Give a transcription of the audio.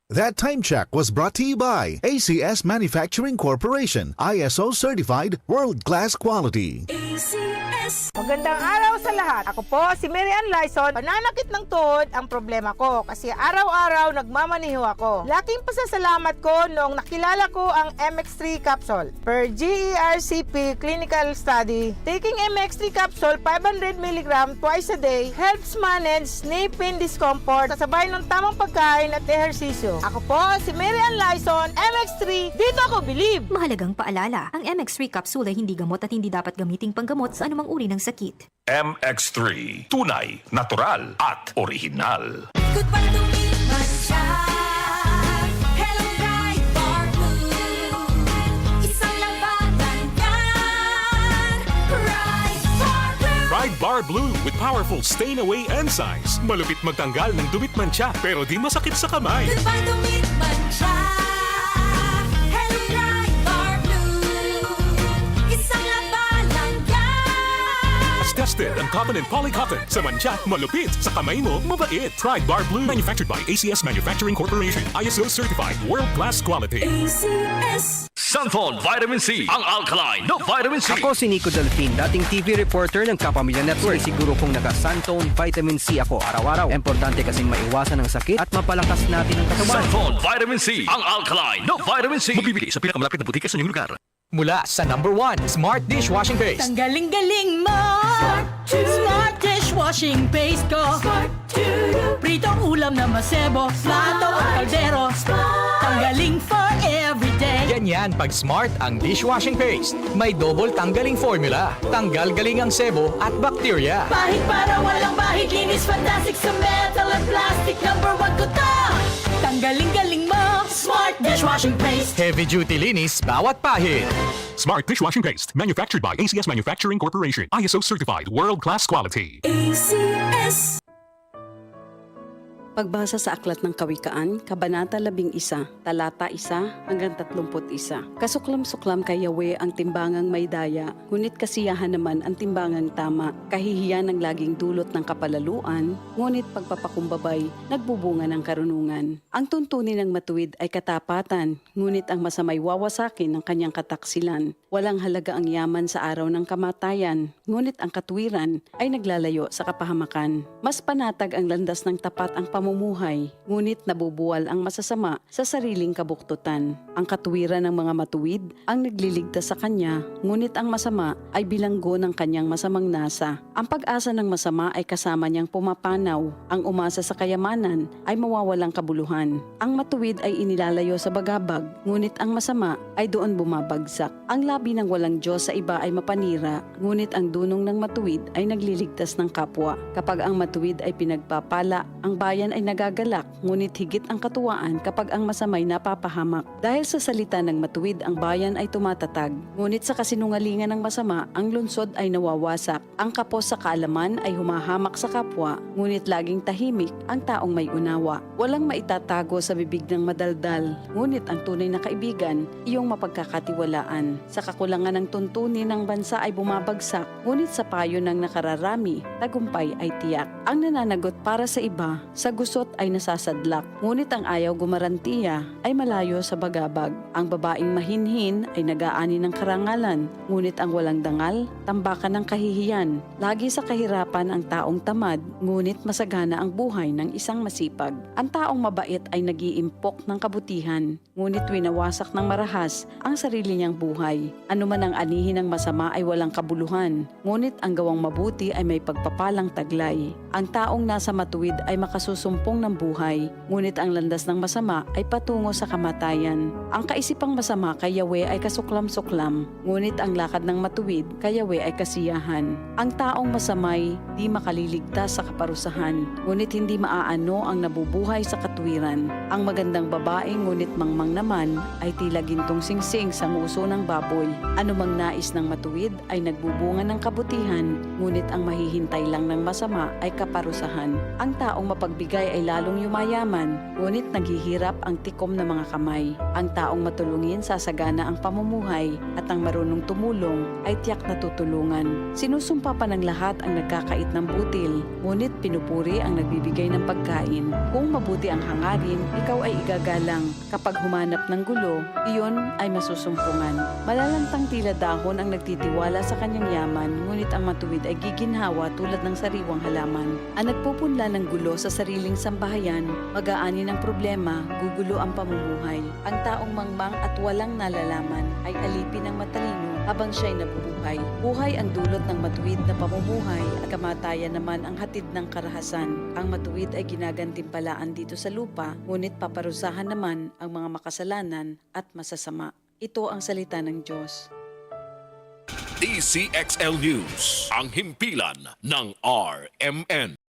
That time check was brought to you by ACS Manufacturing Corporation, ISO certified world-class quality. ACS. Magandang araw sa lahat. Ako po si Mary Ann Lyson. Pananakit ng tuhod ang problema ko kasi araw-araw nagmamaniho ako. Laking pasasalamat ko noong nakilala ko ang MX3 capsule. Per GERCP clinical study, taking MX3 capsule 500 mg twice a day helps manage knee pain discomfort kasabay ng tamang pagkain at ehersisyo. Ako po si Mary Ann Lyson, MX3, dito ako believe! Mahalagang paalala, ang MX3 capsule ay hindi gamot at hindi dapat gamiting panggamot sa anumang uri ng sakit. MX3, tunay, natural at original. Goodbye to me, Masya. Hello, Bright Bar Blue. Isang labanan yan. Bright Bar Blue. Pride Bar Blue with powerful stain-away enzymes. Malupit magtanggal ng dumit mancha pero di masakit sa kamay. Goodbye to me, Masya. Hello, Bright Bar Blue. Isang labanan yan. As tested ang cotton and polycotton. Sa mancha, malupit. Sa kamay mo, mabait. Pride Bar Blue. Manufactured by ACS Manufacturing Corporation. ISO certified world-class quality. ACS. Sunfall Vitamin C, ang alkaline na vitamin C. Ako si Nico Delfin, dating TV reporter ng Kapamilya Network. Siguro kong naka-Santone Vitamin C ako araw-araw. Importante kasing maiwasan ang sakit at mapalakas natin ang katawan. Sunfall Vitamin C, ang alkaline na vitamin C. Magbibigay sa pinakamalapit na butika sa inyong lugar. Mula sa #1 Smart Dishwashing Paste. Ang galing-galing mo! Smart Dishwashing Paste ko! Pritong ulam na masebo, plato o kaldero. Tanggaling for everyday. Ganyan pag Smart ang dishwashing paste. May double tanggaling formula. Tanggal galing ang sebo at bakterya. Bahid para walang bahid, linis fantastic sa metal at plastic. #1 ko to! Tanggaling-galing mo! Smart Dishwashing Paste. Heavy duty linis bawat pahid. Smart Dishwashing Paste. Manufactured by ACS Manufacturing Corporation. ISO certified world-class quality. ACS. Pagbasa sa Aklat ng Kawikaan, Kabanata 11, Talata 1 hanggang 31. Kasuklam-suklam kay Yahweh ang timbangang may daya, ngunit kasiyahan naman ang timbangang tama. Kahihiyan ang laging dulot ng kapalaluan, ngunit pagpapakumbabay, nagbubunga ng karunungan. Ang tuntunin ng matuwid ay katapatan, ngunit ang masamay wawasakin ng kanyang kataksilan. Walang halaga ang yaman sa araw ng kamatayan, ngunit ang katuwiran ay naglalayo sa kapahamakan. Mas panatag ang landas ng tapat ang pamumuhay, ngunit nabubuwal ang masasama sa sariling kabuktutan. Ang katuwiran ng mga matuwid ang nagliligtas sa kanya, ngunit ang masama ay bilanggo ng kanyang masamang nasa. Ang pag-asa ng masama ay kasama niyang pumapanaw. Ang umasa sa kayamanan ay mawawalang kabuluhan. Ang matuwid ay inilalayo sa bagabag, ngunit ang masama ay doon bumabagsak. Ang labi ng walang Diyos sa iba ay mapanira, ngunit ang dunong ng matuwid ay nagliligtas ng kapwa. Kapag ang matuwid ay pinagpapala, ang bayan ay nagagalak, ngunit higit ang katuwaan kapag ang masamay napapahamak. Dahil sa salita ng matuwid, ang bayan ay tumatatag, ngunit sa kasinungalingan ng masama, ang lungsod ay nawawasak. Ang kapos sa kaalaman ay humahamak sa kapwa, ngunit laging tahimik ang taong may unawa. Walang maitatago sa bibig ng madaldal, ngunit ang tunay na kaibigan, iyong mapagkakatiwalaan. Sa kakulangan ng tuntunin ng bansa ay bumabagsak, ngunit sa payo ng nakararami, tagumpay ay tiyak. Ang nananagot para sa iba, sa gusot ay nasasadlak, ngunit ang ayaw gumarantiya ay malayo sa bagabag. Ang babaeng mahinhin ay nag-aani ng karangalan, ngunit ang walang dangal, tambakan ng kahihiyan. Lagi sa kahirapan ang taong tamad, ngunit masagana ang buhay ng isang masipag. Ang taong mabait ay nag-iimpok ng kabutihan, ngunit winawasak ng marahas ang sarili niyang buhay. Ano man ang anihin ng masama ay walang kabuluhan, ngunit ang gawang mabuti ay may pagpapalang taglay. Ang taong nasa matuwid ay makasusumpong ng buhay, ngunit ang landas ng masama ay patungo sa kamatayan. Ang kaisipang masama kay Yahweh ay kasuklam-suklam, ngunit ang lakad ng matuwid kay Yahweh ay kasiyahan. Ang taong masamay di makaliligtas sa kaparusahan, ngunit hindi maaano ang nabubuhay sa katwiran. Ang magandang babae ngunit mangmang naman ay tila gintong singsing sa nguso ng baboy. Anumang nais ng matuwid ay nagbubunga ng kabutihan, ngunit ang mahihintay lang ng masama ay kaparusahan. Ang taong mapagbigay bibigay ay lalong yumayaman, ngunit naghihirap ang tikom ng mga kamay. Ang taong matulungin sasagana ang pamumuhay at ang marunong tumulong ay tiyak na tutulungan. Sinusumpa pa ng lahat ang nagkakait ng butil, ngunit pinupuri ang nagbibigay ng pagkain. Kung mabuti ang hangarin, ikaw ay igagalang. Kapag humanap ng gulo, iyon ay masusumpungan. Malalantang tila dahon ang nagtitiwala sa kanyang yaman, ngunit ang matuwid ay giginhawa tulad ng sariwang halaman. Ang nagpupunla ng gulo sa sariling sambahayan, mag-aani ng problema, gugulo ang pamumuhay. Ang taong mangmang at walang nalalaman ay alipin ng matalino habang siya'y nabubuhay. Buhay ang dulot ng matuwid na pamumuhay at kamatayan naman ang hatid ng karahasan. Ang matuwid ay ginagantimpalaan dito sa lupa, ngunit paparusahan naman ang mga makasalanan at masasama. Ito ang salita ng Diyos. DCXL News, ang himpilan ng RMN.